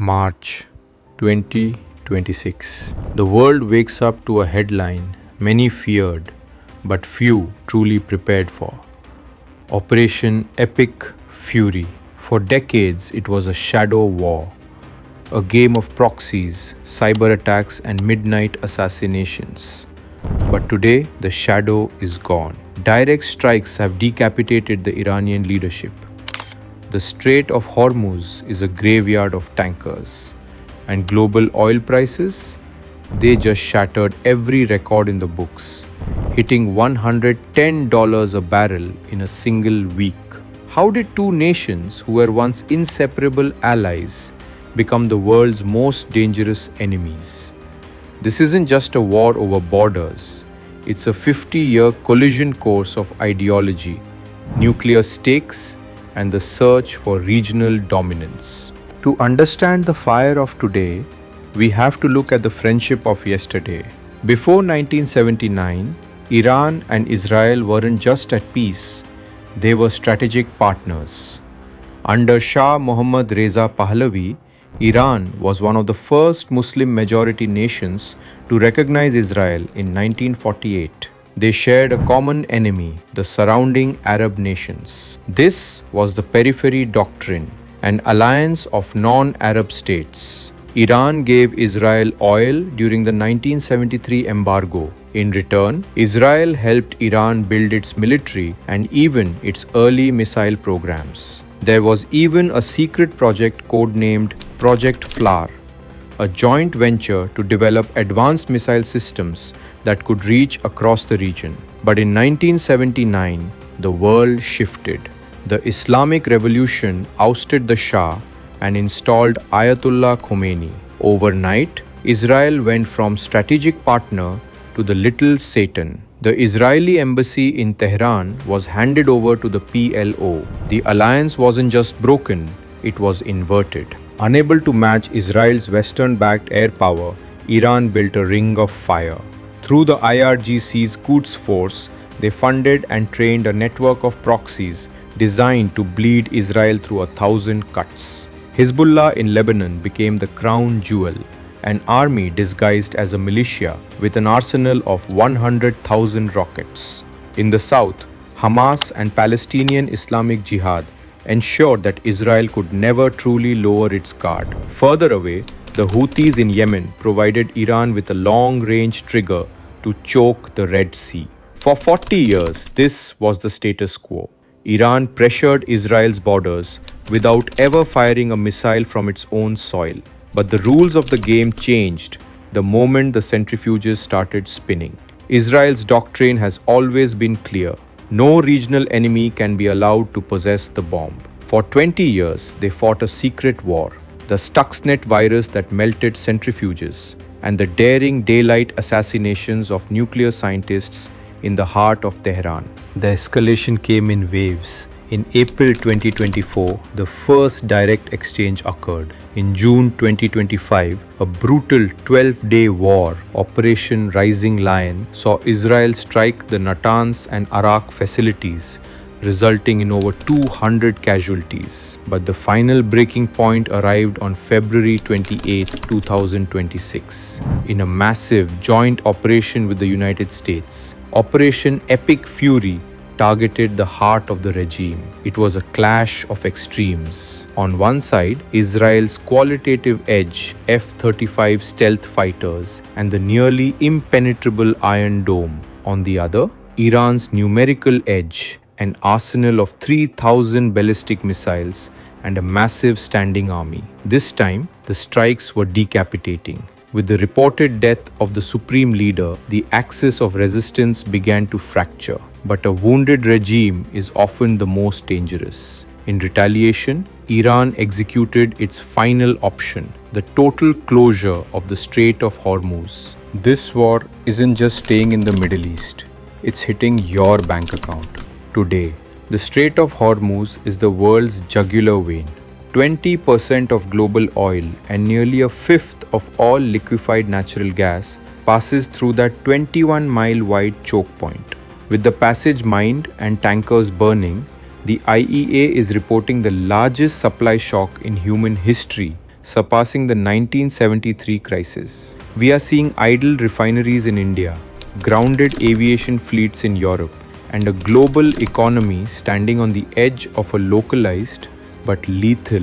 March 2026. The world wakes up to a headline many feared, but few truly prepared for. Operation Epic Fury. For decades, it was a shadow war, a game of proxies, cyber attacks, and midnight assassinations. But today, the shadow is gone. Direct strikes have decapitated the Iranian leadership. The Strait of Hormuz is a graveyard of tankers. And global oil prices? They just shattered every record in the books, hitting $110 a barrel in a single week. How did two nations who were once inseparable allies become the world's most dangerous enemies? This isn't just a war over borders. It's a 50-year collision course of ideology, nuclear stakes, and the search for regional dominance. To understand the fire of today, we have to look at the friendship of yesterday. Before 1979, Iran and Israel weren't just at peace, they were strategic partners. Under Shah Mohammad Reza Pahlavi, Iran was one of the first Muslim-majority nations to recognize Israel in 1948. They shared a common enemy, the surrounding Arab nations. This was the Periphery Doctrine, an alliance of non-Arab states. Iran gave Israel oil during the 1973 embargo. In return, Israel helped Iran build its military and even its early missile programs. There was even a secret project codenamed Project Flower, a joint venture to develop advanced missile systems that could reach across the region. But in 1979, the world shifted. The Islamic Revolution ousted the Shah and installed Ayatollah Khomeini. Overnight, Israel went from strategic partner to the little Satan. The Israeli embassy in Tehran was handed over to the PLO. The alliance wasn't just broken, it was inverted. Unable to match Israel's Western-backed air power, Iran built a ring of fire. Through the IRGC's Quds Force, they funded and trained a network of proxies designed to bleed Israel through 1,000 cuts. Hezbollah in Lebanon became the crown jewel, an army disguised as a militia with an arsenal of 100,000 rockets. In the south, Hamas and Palestinian Islamic Jihad ensured that Israel could never truly lower its guard. Further away, the Houthis in Yemen provided Iran with a long-range trigger to choke the Red Sea. For 40 years, this was the status quo. Iran pressured Israel's borders without ever firing a missile from its own soil. But the rules of the game changed the moment the centrifuges started spinning. Israel's doctrine has always been clear. No regional enemy can be allowed to possess the bomb. For 20 years, they fought a secret war, the Stuxnet virus that melted centrifuges, and the daring daylight assassinations of nuclear scientists in the heart of Tehran. The escalation came in waves. In April 2024, the first direct exchange occurred. In June 2025, a brutal 12-day war, Operation Rising Lion, saw Israel strike the Natanz and Arak facilities, resulting in over 200 casualties. But the final breaking point arrived on February 28, 2026, in a massive joint operation with the United States. Operation Epic Fury targeted the heart of the regime. It was a clash of extremes. On one side, Israel's qualitative edge, F-35 stealth fighters, and the nearly impenetrable Iron Dome. On the other, Iran's numerical edge, an arsenal of 3,000 ballistic missiles and a massive standing army. This time, the strikes were decapitating. With the reported death of the supreme leader, the axis of resistance began to fracture. But a wounded regime is often the most dangerous. In retaliation, Iran executed its final option, the total closure of the Strait of Hormuz. This war isn't just staying in the Middle East, it's hitting your bank account. Today, the Strait of Hormuz is the world's jugular vein. 20% of global oil and nearly a fifth of all liquefied natural gas passes through that 21-mile-wide choke point. With the passage mined and tankers burning, the IEA is reporting the largest supply shock in human history surpassing the 1973 crisis. We are seeing idle refineries in India, grounded aviation fleets in Europe, and a global economy standing on the edge of a localized but lethal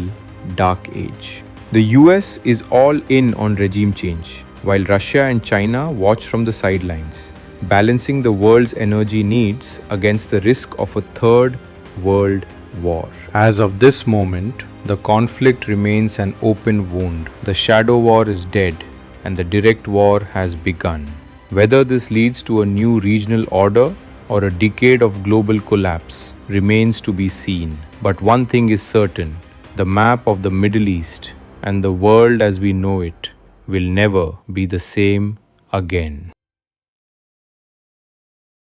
dark age. The US is all in on regime change, while Russia and China watch from the sidelines, balancing the world's energy needs against the risk of a third world war. As of this moment, the conflict remains an open wound. The shadow war is dead, and the direct war has begun. Whether this leads to a new regional order or a decade of global collapse remains to be seen. But one thing is certain: the map of the Middle East and the world as we know it will never be the same again.